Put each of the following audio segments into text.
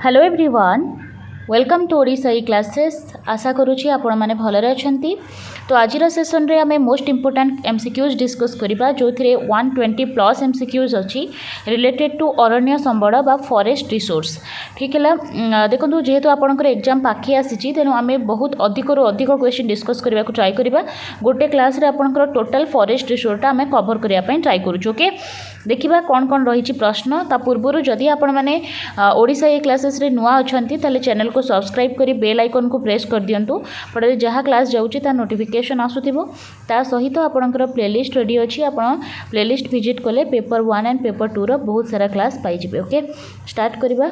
Hello everyone welcome to Odisha classes आशा करुँची आपण मैंने भलरे अच्छी। तो आज सेसन रे आमे मोस्ट इम्पोर्टाट एमसीक्यूज डिस्कस करबा जो थे 120+ एमसीक्यूज अच्छी रिलेटेड टू अरण्य संबड़ बा फॉरेस्ट रिसोर्स। ठीक है देखो जेहेतु आपंकर एग्जाम पाखे आसी तेणु आम बहुत अधिक अधिक क्वेश्चन डिस्कस करने को ट्राए करवा। गोटे क्लास रे आपंकर टोटल फॉरेस्ट रिसोर्सटा आम कवर करने ट्राए करूँ। ओके देखिबा कौन कौन रही प्रश्न ता पूर्व जदि आपण मैंने ओडिशा क्लासेस रे नुआ अच्छी ताले चैनल को सब्सक्राइब करी बेल आइकन को प्रेस कर दियंतु फଳରେ जहाँ क्लास जाउची ता नोटिफिकेशन आसुथिबो। ता सहित आपणकर प्लेलिस्ट रेडी अछि आपण प्लेलिस्ट विजिट कले पेपर 1 एंड पेपर 2 रो बहुत सारा क्लास पाई जिवे। ओके स्टार्ट करिबा।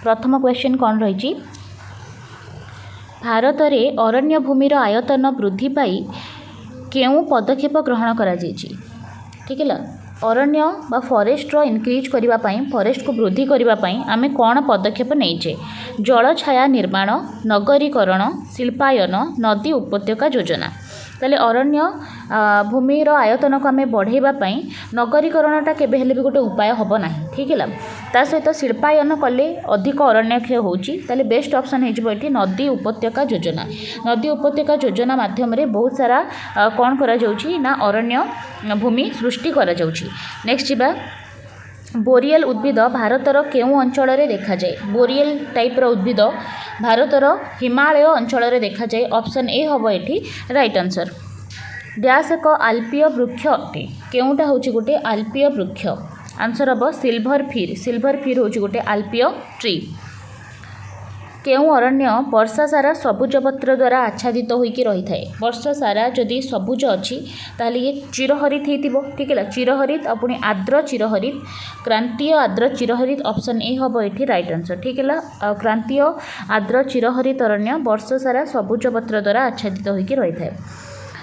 प्रथम क्वेश्चन कौन रही भारत में अरण्य भूमिर आयतन वृद्धि पाई केउं पदक्षेप ग्रहण करा जायछि। ठीक है अरण्य बा फॉरेस्ट रो इनक्रीज करने फॉरेस्ट को वृद्धि करने आम कौन पदक्षेप नहींचे। जल छाया निर्माण नगरीकरण शिल्पायन नदी उपत्यका योजना। ताले अरण्य भूमिर आयतन को आम बढ़ावाई नगरीकरणटा केबे हेले भी गोटे उपाय हम ना। ठीक है ता सहित शिल्पायन कले अधिक अरण्य क्षय होची ताले बेस्ट ऑप्शन है नदी उपत्यका योजना। नदी उपत्यका योजना माध्यम रे बहुत सारा कौन करा जाउची ना अरण्य भूमि सृष्टि करा जाउची। नेक्स्ट जीवा बोरियल उद्भिद भारतर केउं अंचल रे देखा जाए। बोरियल टाइप रो उद्भिद भारतर हिमालय अंचल रे देखा जाए। ऑप्शन ए हम ये राइट आंसर। डैश एक आल्पीय वृक्ष अटे केउंटा होची गोटे आल्पीय वृक्ष। आंसर हम सिल्वर फिर। सिल्वर फिर होची गोटे आल्पीय ट्री। केउं अरण्य वर्षा सारा सबुज पत्र द्वारा आच्छादित होइकी रही थाए। वर्षा सारा जदि सबुज अच्छी ताले ये चिरहरित होइतिबो। ठीक है चिरहरित अपनी आर्द्र चिरहरित क्रांतीय आर्द्र चिरहरित। ऑप्शन ए हम ये राइट आंसर। ठीक है क्रांतीय आर्द्र चिरहरित अरण्य वर्ष सारा सबुज पत्र द्वारा आच्छादित होइकी रही थाए।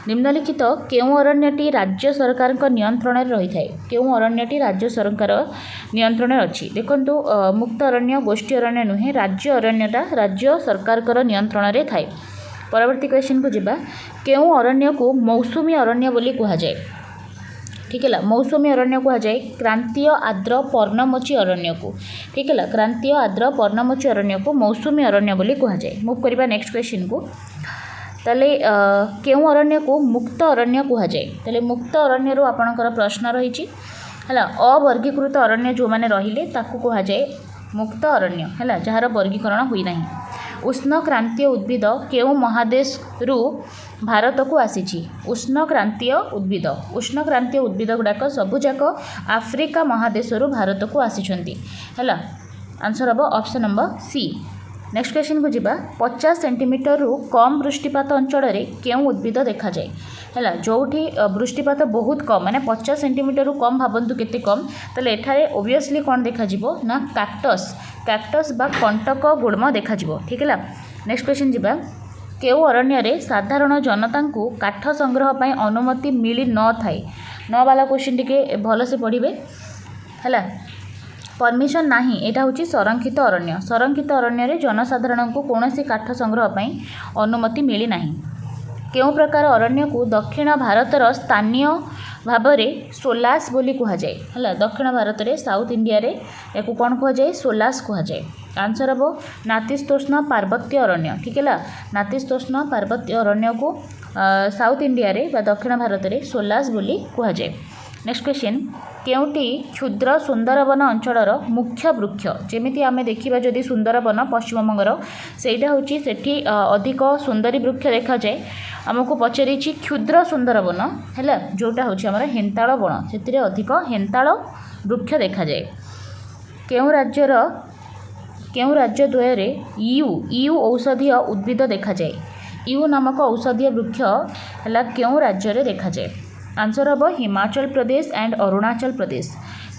निम्नलिखित केउं अरण्यटी राज्य सरकार नियंत्रण में रही थाए। केउं अरण्यटी राज्य सरकार नियंत्रण अच्छी। देखंतु मुक्त अरण्य गोष्ठी अरण्य नुहे राज्य अरण्यटा राज्य सरकार नियंत्रण में थाए। परवर्ती क्वेश्चन को जिबा केउं अरण्य को मौसुमी अरण्य बोली कहा जाए। ठीक है मौसुमी अरण्य कहा जाए क्रांतीय आर्द्र पर्णमोची अरण्य को। ठीक है क्रांतीय आर्द्र पर्णमोची अरण्य को मौसुमी अरण्य बोली कहा जाए। मूव करबा नेक्स्ट क्वेश्चन को। ताले केउं अरण्य को मुक्त अरण्य कहा जाए। ताले मुक्त अरण्य रो आपणकर प्रश्न रही है अवर्गीकृत अरण्य जो माने रहिले ताकू कहा जाए मुक्त अरण्य है जार वर्गीकरण हुई नहीं। उष्ण क्रांतीय उद्भिद केउं महादेश रु भारत को आसी। उष्ण क्रांतीय उद्भिद उद्भिद गुड़ाक सबुजाक आफ्रिका महादेश रु भारत को आसी है। आंसर हम option number C. Next question को जिबा 50 सेंटीमीटर रु कम वृष्टिपात अंचल रे केउं उद्भिद देखा जाए। है जोठी वृष्टिपात बहुत कम माने 50 सेंटीमीटर रु कम भावंतु केते कम ताले एठारे ओबियसली कौन देखा जिवो ना कैक्टस बा कंटक गुल्म देखा जिवो। ठीक है नेक्स्ट क्वेश्चन जिबा केउं अरण्य रे साधारण जनता को काठ संग्रह पई अनुमति मिली न थाए। न वाला क्वेश्चन टिके भल से पढ़िबे है परमिशन नाही। एटा होची संरक्षित अरण्य। संरक्षित अरण्य रे जनसाधारण को कौनसी काठ संग्रह पई अनुमति मिली नाही। केउं प्रकार अरण्य को दक्षिण भारतर स्थानीय भाव में सोलास बोली कहा जाए। है दक्षिण भारत में साउथ इंडिया रे याकू कौन कहा जाए सोलास कहा जाए। आंसर हम नातिशीतोष्ण पार्वत्य अरण्य। ठीक है नातिशीतोष्ण पार्वत्य अरण्य को साउथ इंडिया रे बा दक्षिण भारत में सोलास बोली कहा जाए। नेक्स्ट क्वेश्चन केउंटी क्षुद्र सुंदरवन अंचलर मुख्य वृक्ष। जेमिति आमे देखिबा जदि सुंदरवन पश्चिमबंगर सेटा होची सेठी अधिक सुंदरी वृक्ष देखा जाए। आमको पचारि क्षुद्र सुंदरवन है जोटा होची हमर हेंताळ वन से अधिक हेंताळ वृक्ष देखा जाए। केउं राज्य द्वय रे यू औषधीय उद्भिद देखा जाए। यू नामक औषधीय वृक्ष है केउं राज्य रे देखा जाए। आंसर हम हिमाचल प्रदेश एंड अरुणाचल प्रदेश।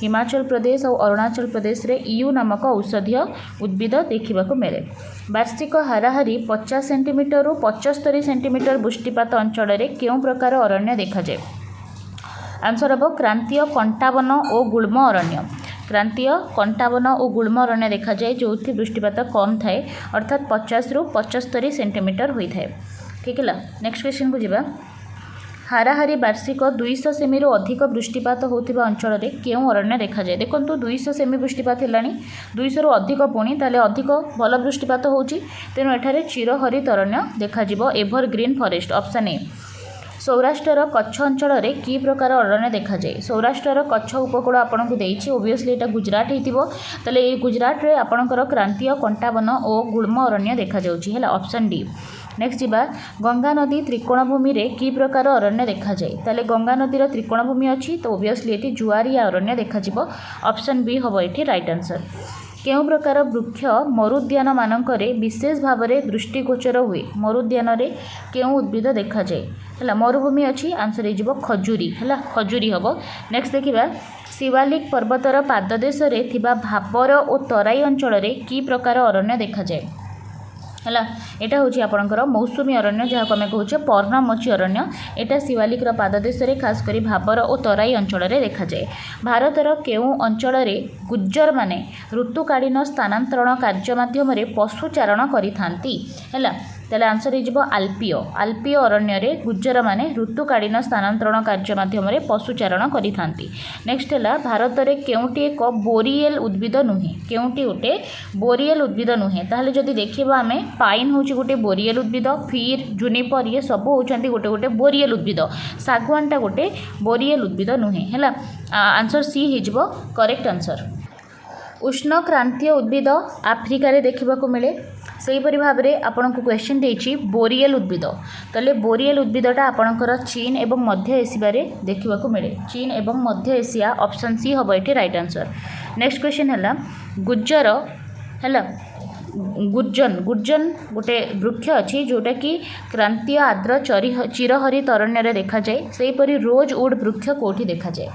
हिमाचल प्रदेश और अरुणाचल प्रदेश रे यू नामक औषधीय उद्भिद देखा मिले। वार्षिक हाराहारी 50 सेंटीमीटर रु 75 सेंटीमीटर वृष्टिपात अंचल में केउं प्रकार अरण्य देखा जाए। आंसर हम क्रांतीय कंटावन और गुल्म अरण्य। क्रांतीय कंटावन और गुल्म अरण्य देखा जाए जो वृष्टिपात कम थाए अर्थात 50 रु 75 सेंटीमीटर होता है। ठीक है नेक्स्ट क्वेश्चन को जिबा हाराहारी वार्षिक 200 सेमी अधिक वृष्टिपात होता अंचल में क्यों अरण्य देखा जाए। देखो 200 सेमी वृष्टिपात है 200 रु अधिक पुणी ताले अधिक भल वृष्टिपात होची तेणु एठारे चिरहरित अरण्य देखा evergreen forest. Option A. Saurashtra Kutch अंचल में कि प्रकार अरण्य देखा जाए। सौराष्ट्र कच्छ उपकूल आपन को देछि ओबियसली एटा गुजरात हेतिबो ताले ए गुजरात रे आपनकर क्रांतीय कंटावन और गुल्म अरण्य देखा जाउछि हैला। Option D. नेक्स्ट जीवा गंगा नदी त्रिकोणभूमि रे कि प्रकार अरण्य देखा जाए। ताले गंगा नदीर त्रिकोणभूमि अच्छी तो ओबियसली एटी जुआरिया अरण्य देखा जिवो। ऑप्शन बी हम ये राइट आंसर। केउ प्रकार वृक्ष मरुद्यान मानकरे विशेष भाव में दृष्टिगोचर हुए। मरुद्यान रे केउ उद्भिद देखा जाए है मरुभूमि अच्छी आंसर हो खजूरी है खजूरी हम। नेक्स्ट देखा शिवालिक पर्वतर पाददेश भाबर और तराई अंचल कि प्रकार अरण्य देखा जाए है। यहाँ हूँ आपंकर मौसुमी अरण्य जहाँ को आम कहे पर्णमोची अरण्य। यहाँ शिवालिकर पाददेश खासकर भाबर और तराई अंचल देखा जाए। भारतर केउ अंचल गुज्जर माने ऋतुकालीन स्थानांतरण कार्य माध्यम पशुचारण करिथांती है। ताले आंसर हो आल्पीय। आल्पीय अरण्य रे गुज्जर माने ऋतुकालीन स्थानांतरण कार्य माध्यम पशुचारण करिथांती। नेक्स्ट है भारत में केउटी एक बोरिएल उद्भिद नुहे। केउटी गोटे बोरिएल उद्भिद नुहे ताहले जदि देखिबा आमे पाइन होची गोटे बोरिएल उद्भिद फिर जुनिपर ये सब होचंती गोटे गोटे बोरिएल उद्भिद। सागवानटा गोटे बोरिएल उद्भिद नुहे है। आंसर सी हो करेक्ट आंसर। उष्ण क्रांतीय उद्भिद आफ्रिका रे देखा मिले सेहीपरि भाव में आपन को क्वेश्चन देछि बोरिएल उद्भिद। तले बोरिएल उद्भिदटा आपणकर चीन एवं मध्य एशिया रे देखा मिले। चीन एवं मध्य एशिया। ऑप्शन सी हम ये राइट आंसर। नेक्स्ट क्वेश्चन है गुज्जर है गुर्जन। गुर्जन गोटे वृक्ष अच्छी जोटा कि क्रांतीय आर्द्र चिरहरित अरण्य देखा जाए। सेहीपरि रोजवुड वृक्ष कोठी देखा जाए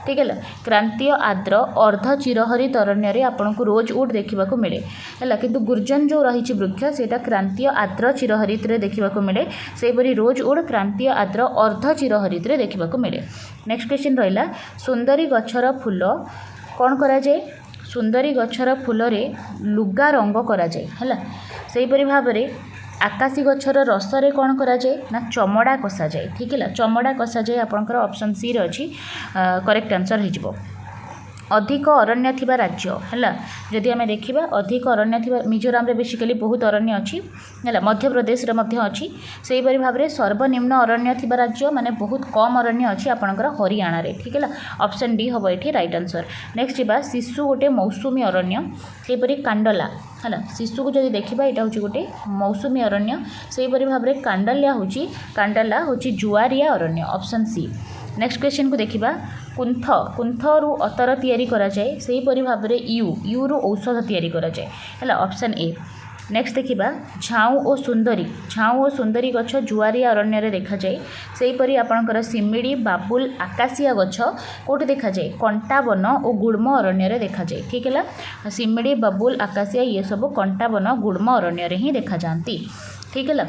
ठीक है। क्रांतीय आर्द्र अर्ध चिरहरित अरण्य आपन को रोजवुड देखा मिले है किंतु गुर्जन जो रही वृक्ष से क्रांतीय आर्द्र चिरहरित देखा मिले। सेहीपरि रोजवुड क्रांतीय आर्द्र अर्ध चिरहरित देखा मिले। नेक्स्ट क्वेश्चन रहा सुंदरी गछर फूल कौन करा जाए। सुंदरी गछर फूल रे लुगा रंग करा जाए है। सेहीपरि भाव में आकाशी गछर रस रे कौन करा जाए ना चमड़ा कसा जाए ठीक है। चमड़ा कसा जाए आपंकर ऑप्शन सी रे अच्छी करेक्ट आंसर हो। अधिक अरण्य थिबा राज्य है जदि आम देखा अधिक अरण्य थिबा मिजोराम रे बेसिकली बहुत अरण्य अच्छी है। मध्य प्रदेश रे मध्य अच्छी। सेहीपरि भाव में सर्वनिम्न अरण्य थिबा राज्य माने बहुत कम अरण्य अच्छी आपंकर हरियाणा रे ठीक है। ऑप्शन डी हम ये राइट आंसर। नेक्स्ट जीवा शिशु गोटे मौसुमी अरण्य। सेहीपरि कांडला है शिशु को जब देखा यहाँ हूँ गोटे मौसुमी अरण्य। सेहीपरि भाव में कांडला हूँ जुआरिया अरण्य। Option C. नेक्स्ट क्वेश्चन को देखा कुंथ। कुंथ रु अतर तैयारी करा जाए। सेहीपरि भाव में यू रु औषध तैयारी करा जाए है। Option A. नेक्स्ट देखा झाऊ और सुंदरी। झाऊ और सुंदरी गछ जुआरिया अरण्य देखा जाए। सेहीपरि आपणकर सिमिड़ी बाबुल आकाशिया गछ कोठी देखा जाए कंटावन और गुल्म अरण्य देखा जाए ठीक है। सिमिड़ी बाबुल आकाशिया ये सब कंटावन गुल्म अरण्य ही देखा जाती ठीक है।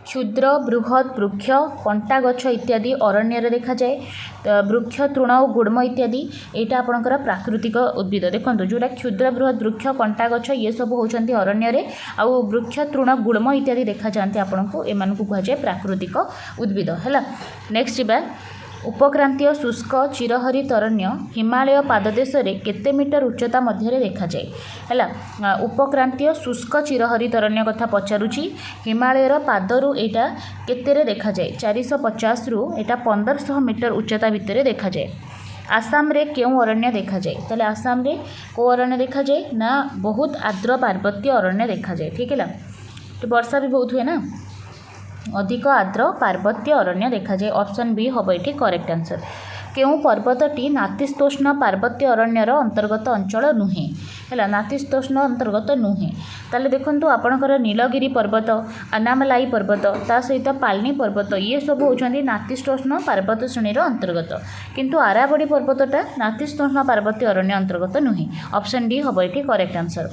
क्षुद्र बृहत वृक्ष कंटा गछ इत्यादि अरण्य देखा जाए। वृक्ष तृण और गुल्म इत्यादि यहाँ आपंकर प्राकृतिक उद्भिद देखो जोटा क्षुद्र बृहत वृक्ष कंटा गछ ये सब होती अरण्य आउ वृक्ष तृण गुल्म इत्यादि देखा जाते आपन को एमान को कहुए प्राकृतिक उद्भिद है। नेक्स्ट जीवा उपक्रांतीय शुष्क चिरहरित अरण्य हिमालय पाददेश केते मीटर उच्चता मध्य देखा जाए है। उपक्रांतीय शुष्क चिरहरित अरण्य कथा पचारुची हिमालयर पादरू यहाँ केते देखा जाए 450 रु यहाँ 1500 मीटर उच्चता भितर देखा जाए। आसाम रे क्यों अरण्य देखा जाए ताले आसाम रे को अरण्य देखा जाए ना बहुत आर्द्र पार्वत्य अरण्य देखा जाए ठीक है। तो वर्षा भी बहुत हुए ना अधिक आर्द्र पार्वत्य अरण्य देखा जाए। ऑप्शन बी हम ये करेक्ट आंसर। केउ पर्वतटी नातिशीतोष्ण पार्वत्य अरण्यर अंतर्गत अंचल नुहे है। नातिशीतोष्ण अंतर्गत नुहे ताले देखंतु आपणकर नीलगिरी पर्वत अनामलाई पर्वत ता सहित पालनी पर्वत ये सब होचंदी नातिशीतोष्ण पार्वत्य श्रेणीर अंतर्गत किंतु आरावली पर्वतटा नातिशीतोष्ण पार्वत्य अरण्य अंतर्गत नुहे। ऑप्शन डी हम ये करेक्ट आंसर।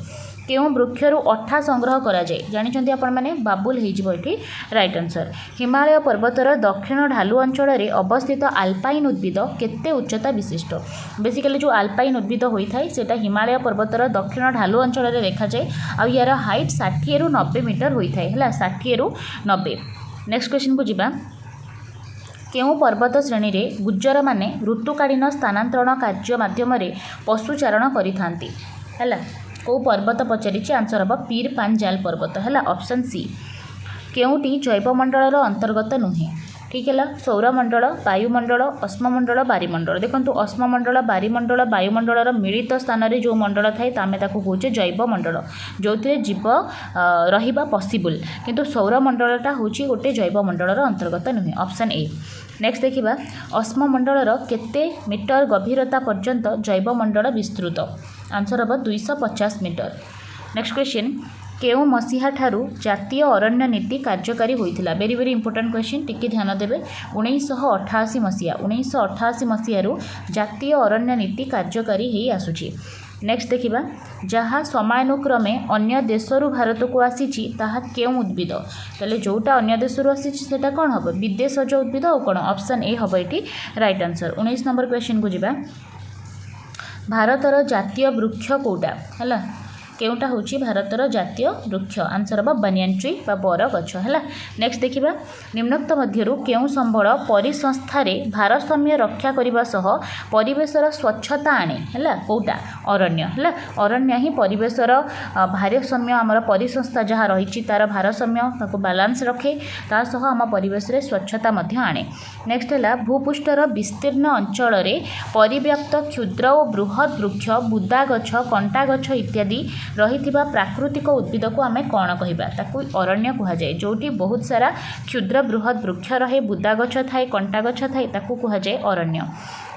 केउ वृक्षरु अठा संग्रह करा जाए जानिछंती आपण माने बाबुल हेजिबो एठी राइट आंसर। हिमालय पर्वतर दक्षिण ढालू अंचल अवस्थित आल्पाइन उद्भिद केते उच्चता विशिष्ट। बेसिकली जो आल्पाइन उद्भिद होता है सेटा हिमालय पर्वतर दक्षिण ढालू अंचल देखा जाए आ यार हाइट 60 रु 90 मीटर होता है 60 रु 90। नेक्स्ट क्वेश्चन को जीवा केउं पर्वत श्रेणी रे गुज्जर माने ऋतुकालीन स्थानांतरण कार्य माध्यम पशुचारण करिथांती हैला को पर्वत पचारि आंसर हम पीर पांजाल पर्वत है ऑप्शन सी केउटी जैवमंडल अंतर्गत नुहे ठीक है सौरमंडल वायुमंडल अस्ममंडल बारिमंडल देखो अस्ममंडल बारिमंडल वायुमंडल मिलित स्थान रे जो मंडल थाए आम कहे जैवमंडल जो जीव रहिबा पॉसिबल किंतु सौरमंडलटा हूँ गोटे जैवमंडल अंतर्गत नुहे ऑप्शन ए। नेक्स्ट देखिबा अस्ममंडल केते मीटर गभीरता पर्यंत जैवमंडल विस्तृत आंसर हम 250 मीटर। नेक्स्ट क्वेश्चन केउं मसीहा ठारू जातीय अरण्य नीति कार्यकारी होइथिला वेरी वेरी इंपोर्टेंट क्वेश्चन टिके ध्यान देबे 1988 मसीहा जातीय अरण्य नीति कार्यकारी हेई आसुची। नेक्स्ट देखिबा जहाँ समानुक्रमे अन्य देशरू भारत को आसीची ताहा केउं उद्भिद तले जोटा अन्य देशरू आसीची सेटा कोन हबो विदेशज उद्भिद और कोन ऑप्शन ए हबो eighty right answer. 19 number question को जिबा भारतर जातीय वृक्ष कोटा हला केउटा होची भारतर जातीय वृक्ष आंसर हम बनियान ट्री बा बर गछ है। नेक्स्ट देखिबा निम्नोक्त मध्यरु केउं संबल परिसंस्था रे भारसाम्य रक्षा करबा सह परिवेशर स्वच्छता आने है कोटा अरण्य है अरण्य ही परिवेशर भारसाम्य आमर परिसंस्था जहाँ रही तार भारसाम्य ताको बैलेंस रखे ता सह आम परिवेश रे स्वच्छता मध्य आने। नेक्स्ट है भूपृष्ठर विस्तीर्ण अंचल रे परिव्याप्त क्षुद्र और बृहत वृक्ष बुदा गछ कंटा गछ इत्यादि रही प्राकृतिक उद्भिद को आम कौन कहवा ताकू अरण्य कहुए जोटी बहुत सारा क्षुद्र बृहत वृक्ष रहे बुदा गछ थाए कंटा गछ थाए ताकू कहुए अरण्य।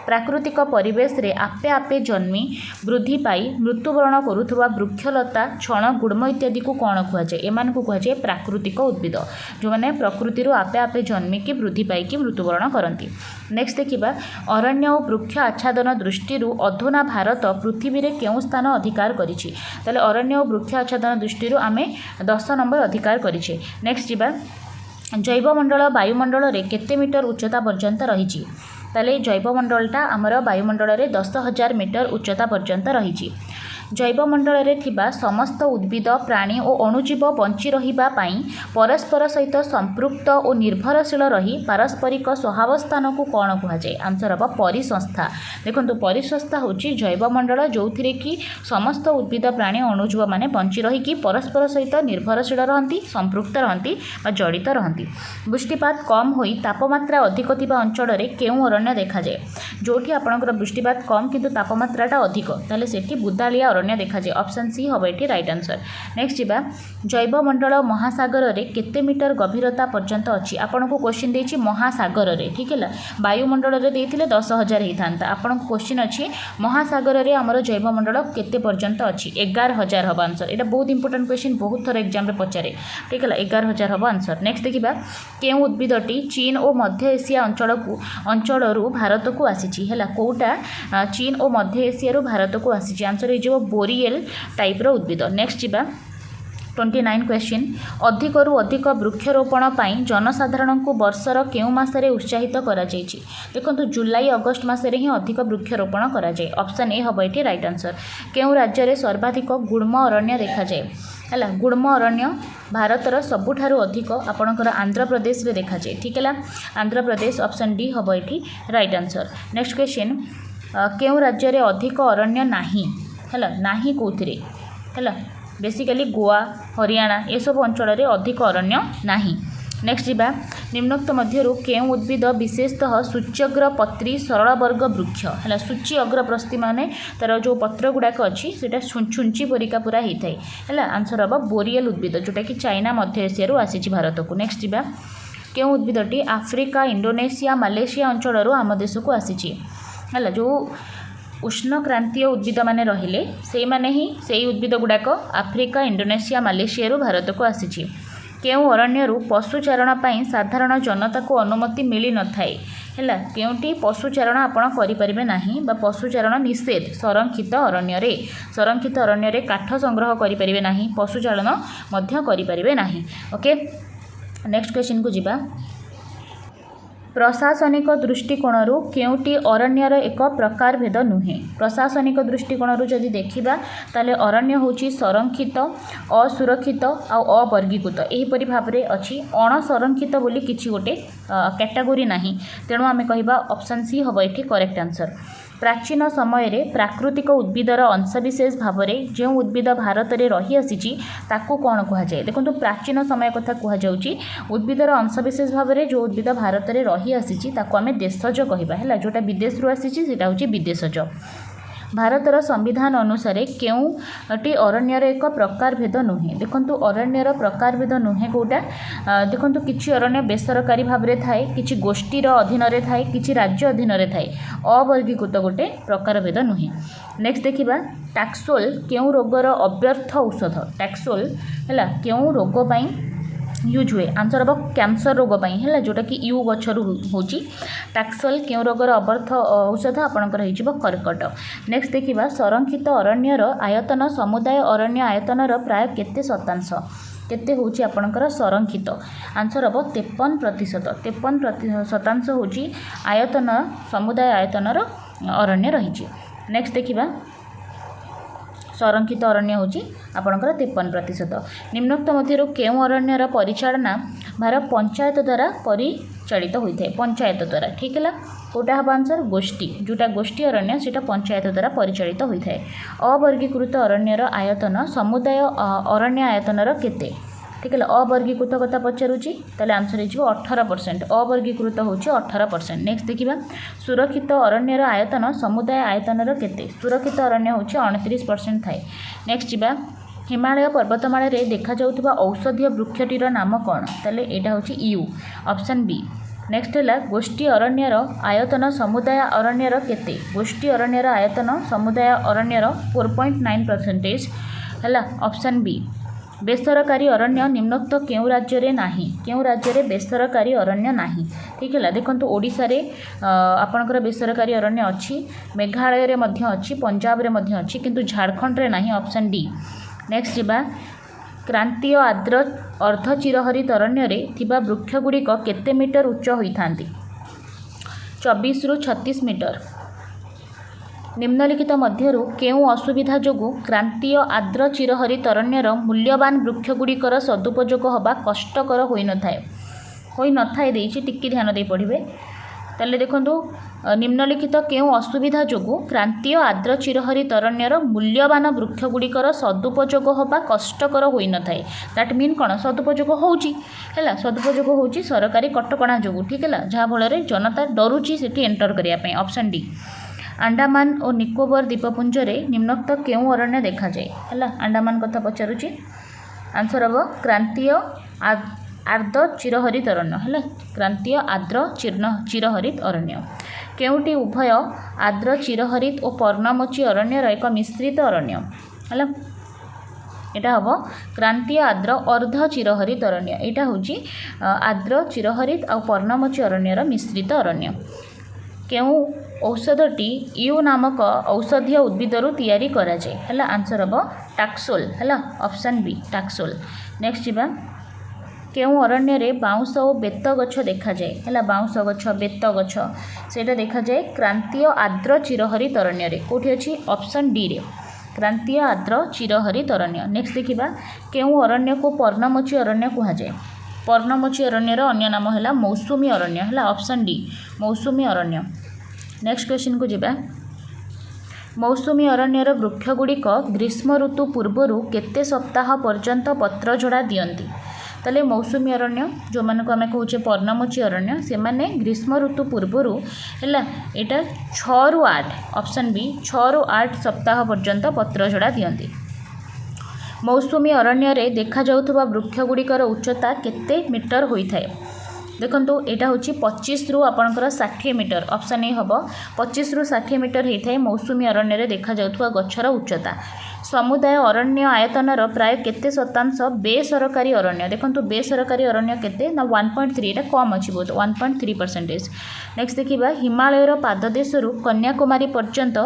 प्राकृतिक परिवेश रे आपे आपे जन्मी वृद्धि पाई मृत्युवरण करुवा वृक्षलता क्षण गुड़म इत्यादि को कौन कहुए एमान को कहुए प्राकृतिक उद्भिद जो मैंने प्रकृति आपे आपे जन्मी की वृद्धि पाई मृत्युवरण करती। नेक्स्ट देखिबा अरण्य और वृक्ष आच्छादन दृष्टि अधुना भारत पृथ्वी रे केउं स्थान अधिकार करिछि ताले अरण्य और वृक्ष आच्छादन दृष्टि आमे 10 नंबर अधिकार करिछे। नेक्स्ट जीवा जैवमंडल वायुमंडल रे केते मीटर उच्चता पर्यंत रही ताले जैवमंडलटा आमर वायुमंडल रे 10,000 मीटर उच्चता पर्यंत रही। जैवमंडल रे थिबा समस्त उद्भिद प्राणी और अणुजीव बंची रहिबा पाई परस्पर सहित संपृक्त और निर्भरशील रही पारस्परिक सहावस्थान को कौन कहुए आंसर हम परिसंस्था। देखो परिसंस्था हूँ जैवमंडल जो थी कि समस्त उद्भिद प्राणी अणुजीव माने बंची रही परस्पर सहित निर्भरशील रहती संपृक्त रहती जड़ित रहती। वृष्टिपात कम होई तापमात्रा अधिक थिबा अंचल रे केउं अरण्य देखा जाए जोठी आपणकर वृष्टिपात कम किंतु तापमात्राटा अधिक ताले सेठी बुदालिया अरण्य देखा जाए ऑप्शन सी हम ये राइट आंसर। नेक्स्ट जीवा जैवमंडल महासागर रे केते मीटर गभीरता पर्यंत अच्छी आपन को क्वेश्चन देछि महासागर रे ठीक है वायुमंडल रे देथिले 10,000 होता आपन को क्वेश्चन अच्छी महासागर रे आमर जैवमंडल केते पर्यंत अच्छी 11,000 हम आंसर। यहाँ बहुत इंपोर्टेंट क्वेश्चन बहुत थर एग्जाम रे पचारे ठीक है 11,000 हम आंसर। नेक्स्ट देखिबा केउं उद्भिदटी चीन और मध्य एशिया अंचल भारत को आसी है कोटा चीन और मध्य एशिया भारत को आसी आंसर हो बोरिएल टाइप उद्भिद। नेक्स्ट जीवा 29 क्वेश्चन अधिकरू अधिक वृक्षरोपण पाई जनसाधारण को वर्षर केउं मासरे उत्साहित करा जायछि देखो जुलाई अगस्त मासरे ही अधिक वृक्षरोपण करा जाय ऑप्शन ए हम ये राइट आंसर। केउं राज्य रे सर्वाधिक गुड़म अरण्य देखा जाए है गुड़म अरण्य भारतर सबुठारु अधिक आपणकर आंध्र प्रदेश रे देखा जाए ठीक है आंध्र प्रदेश ऑप्शन डी हम ये राइट आंसर। नेक्स्ट क्वेश्चन केउं राज्य रे अधिक अरण्य नाही है नाही कौथिरे है बेसिकली गोवा हरियाणा ये सब अंचल रे अधिक अरण्य नाही। नेक्स्ट जीवा निम्नोक्त मध्यरु केउं उद्भिद विशेषतः सूच्यग्र पत्री सरल वर्ग वृक्ष है सूची अग्रप्रस्थी माने तार जो पत्र गुड़ाक अच्छी से छुंची परिका पूरा होता है आंसर हम बोरिएल उद्भिद जोटा कि चाइना मध्य एशिया आसी भारत को। नेक्स्ट जीवा केउं उद्भिदटी आफ्रिका इंडोनेशिया मालेशिया अंचल आम देश को आसी है जो उष्ण क्रांतीय उद्भिद माने रहिले से माने ही से उद्भिद गुड़ाक आफ्रिका इंडोनेशिया मालेशिया भारत को आसी। केउं अरण्यरू पशुचारण पाई साधारण जनता को अनुमति मिली न थाए है केउंटी पशुचारण आपण करें ना पशुचारण निषेध संरक्षित अरण्य काठ संग्रह करें ना पशुचारण करें ना ओके। नेक्स्ट क्वेश्चन को जीवा प्रशासनिक दृष्टिकोण केउटी अरण्यर एक प्रकार भेद नुहे। प्रशासनिक दृष्टिकोण जदि देखा ताले अरण्य होची संरक्षित असुरक्षित आ अवर्गीकृत एहीपरि भाव में अच्छी अणसंरक्षित बोली किछि गोटे कैटेगोरी नाही। तेणु आमे कहिबा ऑप्शन सी हबो एठी करेक्ट आंसर। प्राचीन समय रे प्राकृतिक उद्भिदर अंशविशेष भाव में जो उद्भिद भारत में रही आसी ताकू कौन कहुए। देखो प्राचीन समय कथा कहुच्छी उद्भिदर अंशविशेष भाव में जो उद्भिद भारत में रही आसी ताकू आम देशज कहवा जोटा विदेश रू आसी हूँ विदेशज। भारतर संविधान अनुसार केउटी अरण्यर एक प्रकार भेद नुहे। देखो अरण्यर प्रकार भेद नुहे कौटा देखो किसी अरण्य बेसरकारी भाव में थाए कि गोष्ठीर अधीन में थाए कि राज्य अधीन में थाए अवर्गीकृत गोटे प्रकार भेद नुहे। नेक्स्ट देखा टैक्सोल केउ रोगर अव्यर्थ औषध। टैक्सोल है केउ रोग पाई यूज हुए। आंसर हम कैंसर रोग है जोटा कि यू गचर होची। टैक्सोल केउ रोगर अव्यर्थ औषध आपणकर हो कर्कट। नेक्स्ट देखा संरक्षित अरण्यर आयतन समुदाय अरण्य आयतनर प्राय केते शतांश केते होची आपणकर संरक्षित। आंसर हम 53%। 53% होची आयतन समुदाय आयतनर अरण्य रही। नेक्स्ट देखा संरक्षित अरण्य होची आपणकर 53%। निम्नोक्त मध्य केउ अरण्यर परिचालना भारत पंचायत द्वारा परिचालित होता है। पंचायत द्वारा ठीक है कौटा हम आंसर गोष्ठी जोटा गोष्ठी अरण्य से पंचायत द्वारा परिचालित होता है। अवर्गीकृत अरण्यर आयतन समुदाय अरण्य आयतनर केते ठीक है। अवर्गीकृत कथा पचारूची ताले आंसर हो 18%। अवर्गीकृत होची 18%। नेक्स्ट देखा सुरक्षित अरण्यर आयतन समुदाय आयतनर केते। सुरक्षित अरण्य होची 29% थाए। नेक्स्ट जीवा हिमालय पर्वतमाला रे देखा जाउथबा औषधीय वृक्षटीर नाम कौन ताले एटा होची यू ऑप्शन बी। नेक्स्ट है गोष्ठी अरण्यर आयतन समुदाय अरण्यर केते। गोष्ठी अरण्यर आयतन समुदाय अरण्यर 4.9% है ऑप्शन बी। बेसरकारी अरण्य निम्नोक्त केउ राज्य रे नाही। केउ राज्य रे बेसरकारी अरण्य नाही ठीक है। देखो ओडिशा रे आपणकर बेसरकारी अरण्य अच्छी मेघालय रे मध्य अच्छी पंजाब रे मध्य अच्छी किंतु झारखंड रे नाही ऑप्शन डी। नेक्स्ट जीवा क्रांतीय आर्द्र अर्धचिरहरित अरण्य रे थिबा वृक्ष गुड़िक केते मीटर उच्च होइथांती 24 ରୁ 36 मीटर। निम्नलिखित मध्यरु केउ असुविधा जोगु क्रांतीय आर्द्र चिरहरित अरण्यर मूल्यवान वृक्षगुड़िकर सदुपयोग हवा कष्टकर होई नथाए देइछि टिक्की ध्यान दे पढ़िबे। ताले देखंतु निम्नलिखित केउ असुविधा जोगु क्रांतीय आर्द्र चिरहरित अरण्यर मूल्यवान वृक्षगुड़िकर सदुपयोग हवा कष्टकर होई नथाए। दैट मीन कौन सदुपयोग होउची हैला सदुपयोग होउची सरकारी कटकणा जोगु ठीक है जहाँ फल जनता डरुची सेठी एंटर करिया पई ऑप्शन डी। अंडमान और निकोबर द्वीपपुंज रे निम्नोक्त केउ अरण्य देखा जाए है। अंडमान कथा पचारूची आंसर हम क्रांतीय आर्द्र चिरहरित अरण्य है। क्रांतीय आर्द्र चिरहरित अरण्य केउटी उभय आर्द्र चिरहरित और पर्णमोची अरण्यर एक मिश्रित अरण्य है। यहाँ हम क्रांतीय आर्द्र अर्ध चिरहरित अरण्य यहाँ हूँ आर्द्र चिरहरित और पर्णमोची अरण्यर मिश्रित अरण्य। केउ औषधटी यू नामक औषधीय उद्भिदरू तैयारी करा जाए है। आंसर हम टैक्सोल है ऑप्शन बी टैक्सोल। नेक्स्ट जीवा केउ अरण्य रे बाउंस और बेत गछ देखा जाए है। बाउंस गछ बेत गछ सेटा देखा जाए क्रांतीय आर्द्र चिरहरित अरण्य रे कोठी अछि ऑप्शन डी रे क्रांतीय आर्द्र चिरहरित अरण्य। नेक्स्ट देखिबा केउ अरण्य को पर्णमोची अरण्य कहा जाए। पर्णमोची अरण्यर अन्य नाम है मौसुमी अरण्य है ऑप्शन डी मौसुमी अरण्य। नेक्स्ट क्वेश्चन को जीवा मौसुमी अरण्यर वृक्षगुड़िक ग्रीष्म ऋतु पूर्वर केते सप्ताह पर्यंत पत्र झड़ा दियंती ताले मौसुमी अरण्य जो मानक आम कहूचे पर्णमोची अरण्य से माने ग्रीष्म ऋतु पूर्वर है यहाँ 6 ରୁ 8 ऑप्शन बी 6 ରୁ 8 सप्ताह पर्यंत पत्र झड़ा दियंती। मौसुमी अरण्य रे देखा जाउथबा वृक्षगुड़िकर उच्चता केते मीटर होइथाय देखंतु एटा होची 25 ରୁ आपणकर 60 मीटर ऑप्शन ए हबो 25 ରୁ 60 मीटर होइथाय मौसुमी अरण्य रे देखा जाउथबा गछर उच्चता। समुदाय अरण्य आयतनर प्राय केते शतांश बेसरकारी अरण्य देखंतु बेसरकारी अरण्य केते ना 1.3 एटा कम अछि बहुत 1.3%। नेक्स्ट देखिबा हिमालयर पाददेशरू कन्याकुमारी पर्यंत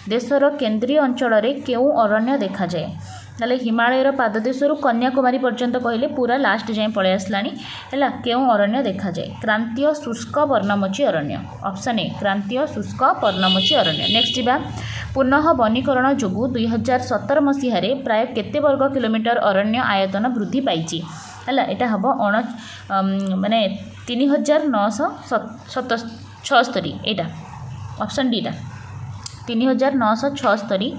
देशर केंद्रीय अंचल रे केउ अरण्य देखा जाए ताले हिमालयर पाददेशरू कन्याकुमारी पर्यंत कहले पूरा लास्ट जाए पड़े आसलानी है केउं अरण्य देखा जाए क्रांतीय शुष्क पर्णमोची अरण्य ऑप्शन ए क्रांतीय शुष्क पर्णमोची अरण्य। नेक्स्ट जा पुनः वनीकरण जोगु 2017 मसीह प्राय केते वर्ग किलोमीटर अरण्य आयतन वृद्धि पाई है यहाँ हम माने 3976 यहाँ ऑप्शन डी 3976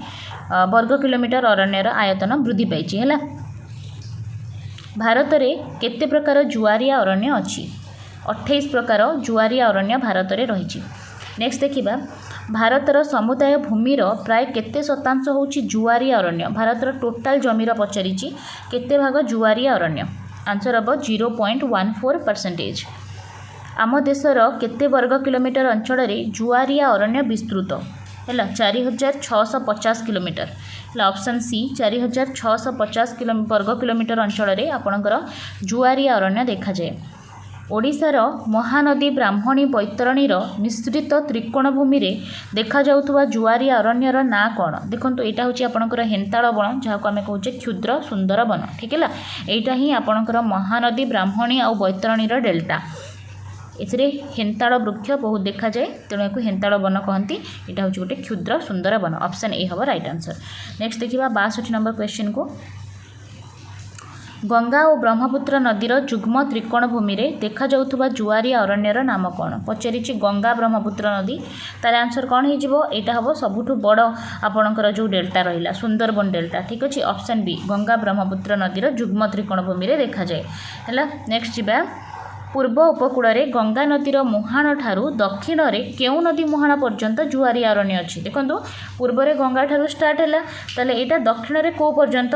वर्ग किलोमीटर अरण्यर आयतन वृद्धि पाई है। भारत में केते प्रकार जुआरिया अरण्य अच्छी 28 प्रकार जुआरिया अरण्य भारत में रही। नेक्स्ट देखिबा भारतर समुदाय भूमिर प्राय केते शतांश होची जुआरिया अरण्य भारतर टोटाल जमीर पचारि केते भाग जुआरिया अरण्य आंसर हम 0.14%। आम देशर केते वर्ग किलोमीटर अंचल जुआरिया अरण्य विस्तृत है 4650 किलोमीटर ऑप्शन सी 4650 वर्ग किलोमीटर अंचल आपणकर जुआरिया अरण्य देखा जाए। ओडिशार महानदी ब्राह्मणी बैतरणीर मिश्रित त्रिकोण भूमि रे देखा जाउथुवा जुआरिया अरण्यर ना कौन देखो यहाँ हूँ आपणकर हेन्ताल वन जहाँ को आम कहे क्षुद्र सुंदर वन ठीक है यहाँ ही आपणकर महानदी ब्राह्मणी आउ बैतरणीर डेल्टा एथिरे हेन्ताल वृक्ष बहुत देखा जाए तेणु या हेन्ताल वन कहती यहाँ हूँ गोटे क्षुद्र सुंदर वन ऑप्शन ए हम राइट आंसर। नेक्स्ट देखिए 62 नंबर क्वेश्चन को गंगा और ब्रह्मपुत्र नदीर जुग्म त्रिकोण भूमि रे देखा जाउथुवा जुआरिया अरण्यर नाम कौन पचारि गंगा ब्रह्मपुत्र नदी तार आंसर कौन हो यहाँ हम सबुठ बड़ आपणकर जो डेल्टा रहा सुंदरबन डेल्टा ठीक अच्छे ऑप्शन बी गंगा ब्रह्मपुत्र नदीर जुग्म त्रिकोण भूमि रे देखा जाए है। नेक्स्ट जीवा पूर्व उपकूल रे गंगा नदीर मुहाण ठारू दक्षिण रे केउ नदी मुहाण पर्यंत जुआरिया अरण्य अच्छी देखो पूर्व रे गंगा ठारू स्टार्ट है ताले एटा दक्षिण रे को पर्यंत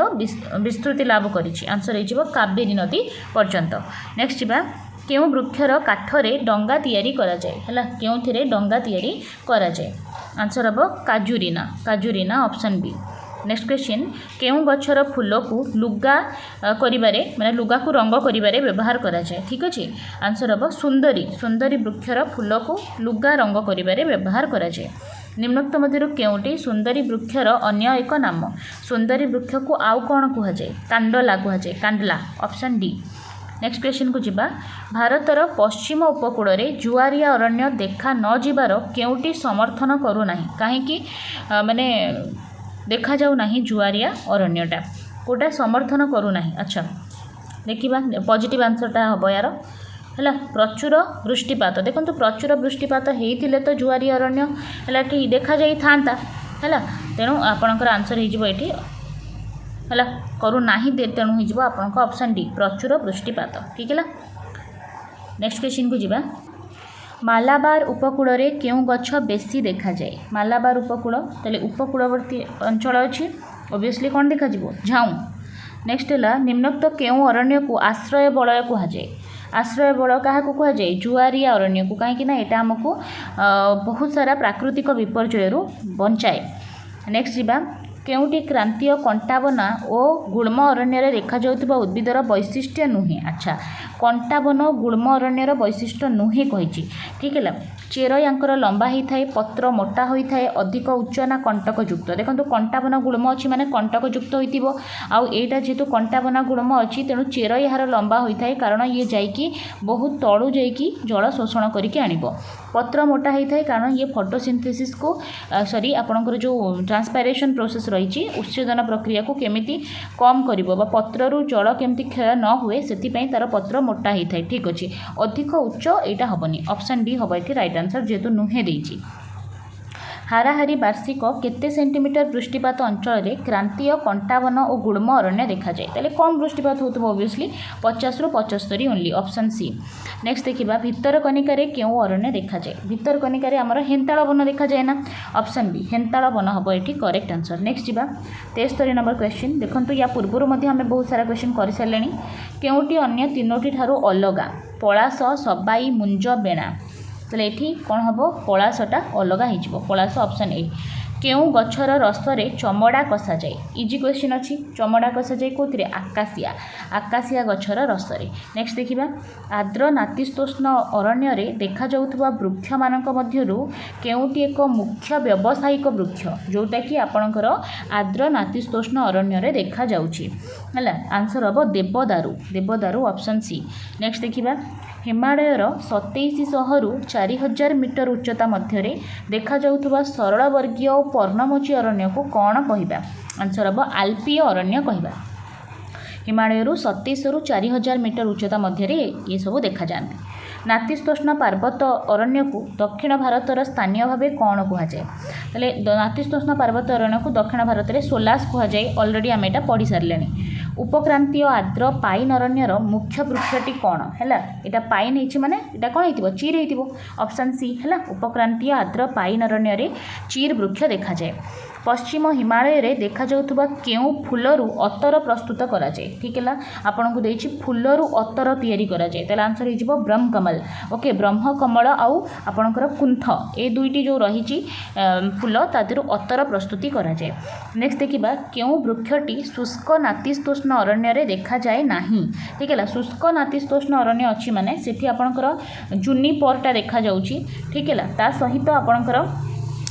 विस्तृति लाभ करिछि आंसर हो कावेरी नदी पर्यंत। नेक्स्ट जीवा केउ वृक्षर काठरे डंगा तैयारी करा जाए है केउथिरे डंगा तैयारी करा जाए आंसर हम काजुरीना ऑप्शन बी। नेक्स्ट क्वेश्चन केउ गछर फूल को लुगा करिबारे माने लुगा को रंग करिबारे व्यवहार करा जाए ठीक अच्छे आंसर हम सुंदरी वृक्षर फूल को लुगा रंग करिबारे व्यवहार करा जाए। निम्नोक्त मध्य केउटी सुंदरी वृक्षर अन्य एक नाम सुंदरी वृक्ष को आउ कौन कह जाए कांडला कह जाए Kandla option D. Next question को जिबा भारतर पश्चिम उपकूल रे जुआरिया अरण्य देखा न जिबार केउटी समर्थन करू नाही काहेकि माने देखा जाऊ नहीं जुआरिया अरण्यटा कोटा समर्थन करू नहीं। अच्छा देखिबा पॉजिटिव आंसरटा हम यार है प्रचुर वृष्टिपात देखो प्रचुर वृष्टिपात होते तो जुआरिया अरण्य है ठीक देखा जाई थांता है तेणु आपणकर आंसर होइए है करू नाही तेणु हो आपंक ऑप्शन डी प्रचुर वृष्टिपात ठीक है। नेक्स्ट क्वेश्चन को जिबा मालाबार उपकूल रे केउ गछ बेसी देखा जाए मालाबार उपकूल ताले उपकूलवर्ती अंचल अच्छी ओबियसली कौन देखा जीवो झाऊ। नेक्स्ट है निम्नोक्त केउ अरण्य को आश्रय बलय कह जाए आश्रय बल क्या कह जाए जुआरिया अरण्य को कहीं यहाँ आमको बहुत सारा प्राकृतिक विपर्यय बचाए। नेक्स्ट जीवा केउटी क्रांतीय कंटाबना और गुल्म अरण्य देखा जाउथुबा उद्भिदर वैशिष्ट्य नुहे। अच्छा कंटाबन गुल्म अरण्यर वैशिष्ट्य नुहे कही ठीक है चेर यांकर लंबा होता है पत्र मोटा होता है अधिक उच्च ना कंटकयुक्त देखो कंटाबन गुल्म अच्छी माने कंटकयुक्त हो आउ एटा जेहेतु कंटाबना गुल्म अच्छी तेणु चेर यार लंबा होता है कारण ये जाइकी बहुत तलू जाइकी जल शोषण करके आनिबो पत्र मोटा होता है कारण ये फोटोसिंथेसिस को सॉरी आपणकर जो ट्रांसपायरेशन प्रोसेस रही उच्छेदन प्रक्रिया को केमिति कम करिवो बा पत्ररू जल केमिति क्षय न हुए से तार पत्र मोटा होता है ठीक अच्छे अधिक उच्च यहाँ हेनी ऑप्शन डी हम ये राइट आंसर जेहेतु नुहे देइछि। हाराहारी वार्षिक केते सेंटीमीटर वृष्टिपात अंचल में क्रांतीय कंटाबन और गुल्म अरण्य देखा जाए ताले कम वृष्टिपात होता ओबियसली 50 ରୁ 75 ओनली ऑप्शन सी। नेक्स्ट देखिबा भितरकनिका रे केउ अरण्य देखा जाए भितरकनिका रे हमर हेन्ताळ वन देखा जाए ना ऑप्शन बी हेन्ताळ वन हम ये करेक्ट आंसर। नेक्स्ट जीवा 73 नंबर क्वेश्चन देखंतु या पूर्वर मध्य आम बहुत सारा क्वेश्चन कर सारे केउटी अन्य तीनोटी ठारू अलगा पलाश सबाई मुंज बेणा ताले एठी कौन हम पलाशटा अलग हो पलाश ऑप्शन ए କେଉଁ ଗଛର ରସରେ ଚମଡ଼ା କଷାଯାଏ? ଇଜି କ୍ୱେଶ୍ଚିନ୍ ଅଛି। ଚମଡ଼ା କଷାଯାଏ କେଉଁଥିରେ? ଆକାଶିଆ ଗଛର ରସରେ। ନେକ୍ସଟ ଦେଖିବା, ଆର୍ଦ୍ର ନାତିଶୀତୋଷ୍ଣ ଅରଣ୍ୟରେ ଦେଖାଯାଉଥିବା ବୃକ୍ଷମାନଙ୍କ ମଧ୍ୟରୁ କେଉଁଟି ଏକ ମୁଖ୍ୟ ବ୍ୟବସାୟିକ ବୃକ୍ଷ ଯେଉଁଟାକି ଆପଣଙ୍କର ଆର୍ଦ୍ର ନାତିଶୀତୋଷ୍ଣ ଅରଣ୍ୟରେ ଦେଖାଯାଉଛି? ହେଲା, ଆନ୍ସର୍ ହେବ ଦେବଦାରୁ ଅପସନ୍ ସି। ନେକ୍ସଟ ଦେଖିବା, ହିମାଳୟର 2700ରୁ 4000 ମିଟର ଉଚ୍ଚତା ମଧ୍ୟରେ ଦେଖାଯାଉଥିବା ସରଳବର୍ଗୀୟ ଓ ପର୍ଣ୍ଣମୋଚୀ ଅରଣ୍ୟକୁ କ'ଣ କହିବା? ଆନ୍ସର୍ ହେବ ଆଲ୍ପୀୟ ଅରଣ୍ୟ କହିବା। ହିମାଳୟରୁ 2700ରୁ 4000 ମିଟର ଉଚ୍ଚତା ମଧ୍ୟରେ ଏସବୁ ଦେଖାଯାଆନ୍ତି। ନାତିଶୀତୋଷ୍ଣ ପାର୍ବତ ଅରଣ୍ୟକୁ ଦକ୍ଷିଣ ଭାରତର ସ୍ଥାନୀୟ ଭାବେ କ'ଣ କୁହାଯାଏ? ତାହେଲେ ନାତିଶୀତୋଷ୍ଣ ପାର୍ବତ ଅରଣ୍ୟକୁ ଦକ୍ଷିଣ ଭାରତରେ ସୋଲାସ୍ କୁହାଯାଏ। ଅଲରେଡ଼ି ଆମେ ଏଇଟା ପଢ଼ି ସାରିଲେଣି। ଉପକ୍ରାନ୍ତୀୟ ଆର୍ଦ୍ର ପାଇନ୍ ଅରଣ୍ୟର ମୁଖ୍ୟ ବୃକ୍ଷଟି କ'ଣ? ହେଲା, ଏଇଟା ପାଇନ୍ ହେଇଛି ମାନେ ଏଇଟା କ'ଣ ହେଇଥିବ? ଚିର୍ ହେଇଥିବ। ଅପସନ୍ ସି ହେଲା, ଉପକ୍ରାନ୍ତୀୟ ଆର୍ଦ୍ର ପାଇନ୍ ଅରଣ୍ୟରେ ଚିର୍ ବୃକ୍ଷ ଦେଖାଯାଏ। ପଶ୍ଚିମ ହିମାଳୟରେ ଦେଖାଯାଉଥିବା କେଉଁ ଫୁଲରୁ ଅତର ପ୍ରସ୍ତୁତ କରାଯାଏ? ଠିକ୍ ହେଲା, ଆପଣଙ୍କୁ ଦେଇଛି ଫୁଲରୁ ଅତର ତିଆରି କରାଯାଏ। ତାହେଲେ ଆନ୍ସର୍ ହେଇଯିବ ବ୍ରହ୍ମକମଲ। ଓକେ, ବ୍ରହ୍ମକମଳ ଆଉ ଆପଣଙ୍କର କୁନ୍ଥ ଏ ଦୁଇଟି ଯେଉଁ ରହିଛି ଫୁଲ ତା ଦେହରୁ ଅତର ପ୍ରସ୍ତୁତି କରାଯାଏ। ନେକ୍ସଟ ଦେଖିବା, କେଉଁ ବୃକ୍ଷଟି ଶୁଷ୍କ ନାତିଶୀତୋଷ୍ଣ ଅରଣ୍ୟରେ ଦେଖାଯାଏ ନାହିଁ? ଠିକ୍ ହେଲା, ଶୁଷ୍କ ନାତିଶୀତୋଷ୍ଣ ଅରଣ୍ୟ ଅଛି ମାନେ ସେଠି ଆପଣଙ୍କର ଜୁନିପରଟା ଦେଖାଯାଉଛି। ଠିକ୍ ହେଲା, ତା ସହିତ ଆପଣଙ୍କର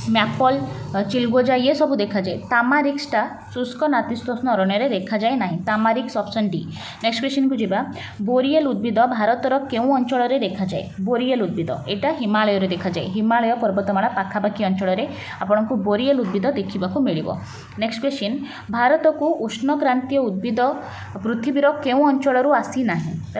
ମ୍ୟାପଲ୍, ଚିଲଗୋଜା ये सब देखाए। तामारिक्सटा शुष्क नातिशीतोष्ण अरण्य देखाए ना। तामारिक्स ऑप्शन डी। नेक्स्ट क्वेश्चन को जीवा, बोरियल उद्भिद भारतर केउं अंचल देखाए? बोरियल उद्भिद यहाँ हिमालय देखाए। हिमालय पर्वतमाला पाखापाखि अंचल आपको बोरियल उद्भिद देखा मिल। नेक्स्ट क्वेश्चन, भारत को उष्णक्रांतीय उद्भिद पृथ्वीर केउं अंचल आसी ना?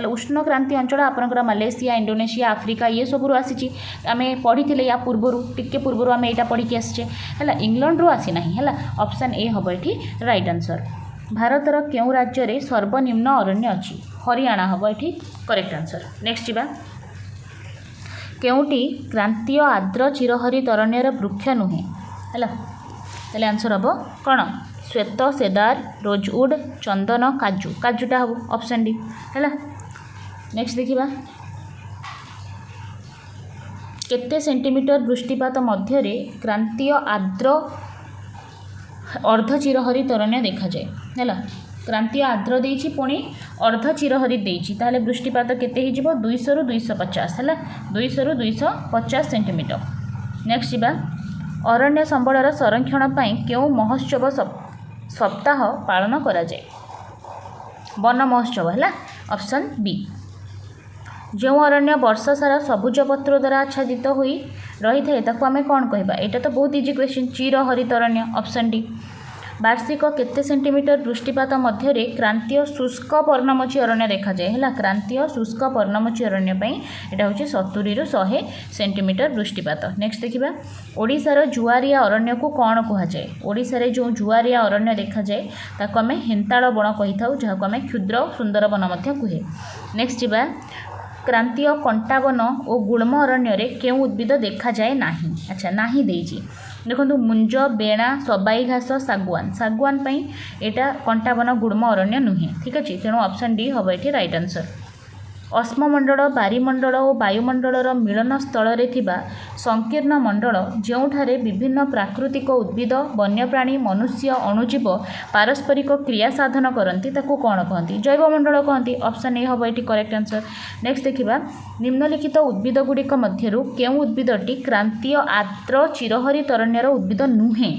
उष्णक्रांतीय अंचल आपंकर मलेशिया, इंडोनेशिया, आफ्रिका ये सब आसी। आम पढ़ी या पूर्वर टिके पूर्वर आम यहाँ पढ़ी आसचे है। इंग्लैंड रू आसी ना। है ऑप्शन ए हम ये राइट आंसर। भारतर केउं राज्य रे सर्वनिम्न अरण्य अच्छी? हरियाणा हम ये करेक्ट आंसर। नेक्स्ट जीवा, केउंटी क्रांतीय आर्द्र चिरहरित अरण्यर वृक्ष नुहे? है आंसर हम कौन? श्वेत, सेदार, रोजवुड, चंदन, काजू। काजूटा हम ऑप्शन डी। है नेक्स्ट देखिबा, केते सेंटीमीटर वृष्टिपात मध्य क्रांतीय आर्द्र अर्धचिरहरित अरण्य देखा जाए? है क्रांतीय आर्द्र देछि पुणी अर्धचिरहरित देछि, ताहले वृष्टिपात केते हिजिबो? 200 ରୁ 250 है। 200 ରୁ 250 सेंटीमीटर। नेक्स्ट जीवा, अरण्य संबलर संरक्षण पई केउ महोत्सव सप्ताह पालन करा जाए? वन महोत्सव है ऑप्शन बी। जो अरण्य वर्ष सारा सबुज पत्र द्वारा आच्छादित हो रही है ताको आमे कौन कहबा? एटा तो बहुत इजी क्वेश्चन। चिरहरित अरण्य ऑप्शन डी। वार्षिक केते सेंटीमीटर वृष्टिपात मध्य क्रांतीय शुष्क पर्णमोची अरण्य देखा जाए? है क्रांतीय शुष्क पर्णमोची अरण्य यहाँ हूँ 70 ରୁ 100 सेंटीमीटर वृष्टिपात। नेक्स्ट देखिबा, ओडिशार जुआरिया अरण्य को कौन कहुए? ओडिशारे जो जुआरिया अरण्य देखा जाए ताको आमे हेन्ताळ बण कही थाउ, जहाको आमे क्षुद्र सुंदर वन मध्य कहे। नेक्स्ट जीवा, क्रांतीय कंटावन और गुल्म अरण्य केउं उद्भिद देखा जाए नाही? अच्छा नाही देजी देखो, मुंज, बेणा, सबाई घास, सागुआन। सागुआन यहाँ कंटावन गुल्म अरण्य नुहे। ठीक अच्छे, तेणु ऑप्शन डी हम ये राइट आंसर। अश्ममंडल, बारिमंडल और वायुमंडलर मिलन स्थल संकीर्ण मंडल जोठारे विभिन्न प्राकृतिक उद्भिद, वन्यप्राणी, मनुष्य, अणुजीव पारस्परिक क्रिया साधन करती ताकू कौन कहती? जैवमंडल कहती। ऑप्शन ए हम ये करेक्ट आंसर। नेक्स्ट देखिबा, निम्नलिखित उद्भिद गुड़िक मध्यरु केउं उद्भिदटी क्रांतीय आर्द्र चिरहरित अरण्यर उद्भिद नुहे?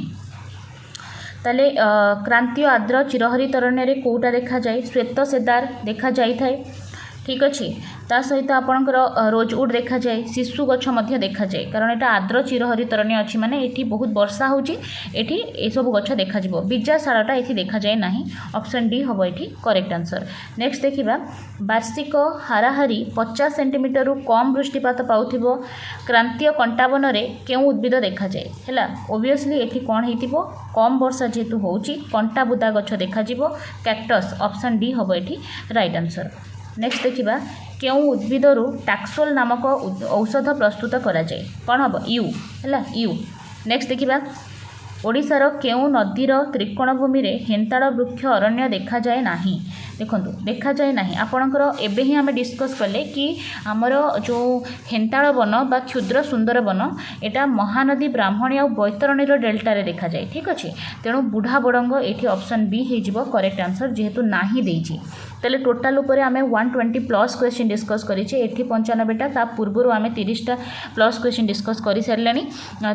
ताले क्रांतीय आर्द्र चिरहरित अरण्य कोटा देखा जाए? श्वेत सेदार देखा जाए। ठीक अच्छे, ता सहित आपणकर रोजवुड देखा जाए, शिशु गछ मध्य देखा जाए, कारण यहाँ आर्द्र चिरहरित अरण्य अच्छी माने एठी बहुत वर्षा होची, एठी ए सब गछ देखा जिवो। बिजाशालाटा एठी देखा जाए नाही। ऑप्शन डी हम ये करेक्ट आंसर। नेक्स्ट देखिबा, वार्षिक हाराहारी 50 सेंटीमीटर रु कम वृष्टिपात पाउथिबो क्रांतीय कंटावन रे केउं उद्भिद देखा जाए? है ओबियसली एठी कौन हेतिबो? कम वर्षा जेहेतु होची कंटा बुदा गछ देखा जिवो, कैक्टस। ऑप्शन डी हम ये राइट आंसर। नेक्स्ट देखिबा, केउं उद्भिदरु टैक्सोल नामक औषध प्रस्तुत करा जाए? कौन हम? यू है यू। नेक्स्ट देखिबा, ओडिशार केउं नदीर त्रिकोणभूमि रे हेन्ताड़ वृक्ष अरण्य देखा जाए नाही देखो देखा जाए ना आपणकर एबे ही आम डिस्कस कले कि आमर जो हेन्ताड़ वन बा क्षुद्र सुंदर वन एटा महानदी ब्राह्मणी और बैतरणी डेल्टा रे देखा जाए ठीक अच्छे तेणु बुढ़ा बड़ंग ये ऑप्शन बी हो करेक्ट आंसर जेहेतु नाही देइछि तेले टोटाल उपर आम 120 प्लस क्वेश्चन डिस्कस करें ये 95टा ता पूर्व आम 30टा प्लस क्वेश्चन डिस्कस कर सारे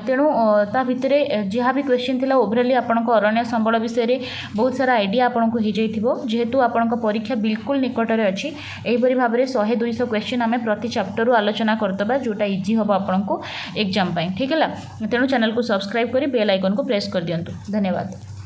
तेणु ता भितर जहाँ भी क्वेश्चन थिला ओवरऑली आपनको अरण्य संबल विषय बहुत सारा आइडिया आपको हो जाइथिबो जेहेतु आपनको परीक्षा बिल्कुल निकटरे अच्छी यहीपरि भाव में 100-200 क्वेश्चन आम प्रति चैप्टर आलोचना करदबा जोटा इजी हम आपको एग्जाम ठीक है तेणु चैनल को सब्सक्राइब कर बेल आइकन को प्रेस कर दियंतु धन्यवाद।